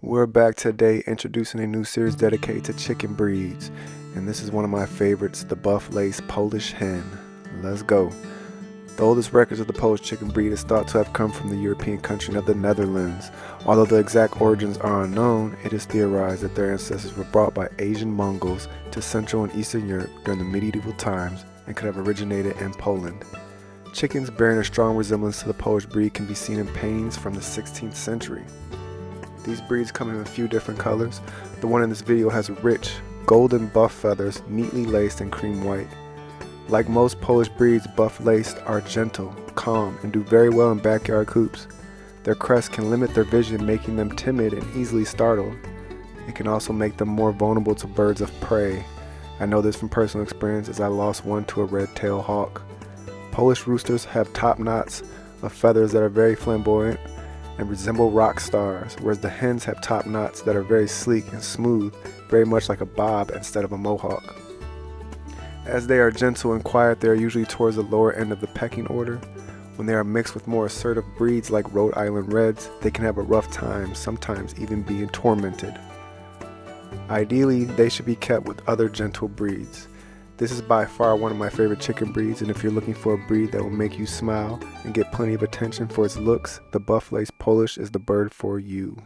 We're back today introducing a new series dedicated to chicken breeds, and this is one of my favorites, the buff-laced Polish hen. Let's go. The oldest records of the Polish chicken breed is thought to have come from the European country of the Netherlands. Although the exact origins are unknown, it is theorized that their ancestors were brought by Asian Mongols to Central and Eastern Europe during the medieval times and could have originated in Poland. Chickens bearing a strong resemblance to the Polish breed can be seen in paintings from the 16th century. These breeds come in a few different colors. The one in this video has rich, golden buff feathers neatly laced in cream white. Like most Polish breeds, buff-laced are gentle, calm, and do very well in backyard coops. Their crest can limit their vision, making them timid and easily startled. It can also make them more vulnerable to birds of prey. I know this from personal experience as I lost one to a red-tailed hawk. Polish roosters have top knots of feathers that are very flamboyant and resemble rock stars, whereas the hens have top knots that are very sleek and smooth, very much like a bob instead of a mohawk. As they are gentle and quiet, they are usually towards the lower end of the pecking order. When they are mixed with more assertive breeds like Rhode Island Reds, they can have a rough time, sometimes even being tormented. Ideally, they should be kept with other gentle breeds. This is by far one of my favorite chicken breeds, and if you're looking for a breed that will make you smile and get plenty of attention for its looks, the buff-laced Polish is the bird for you.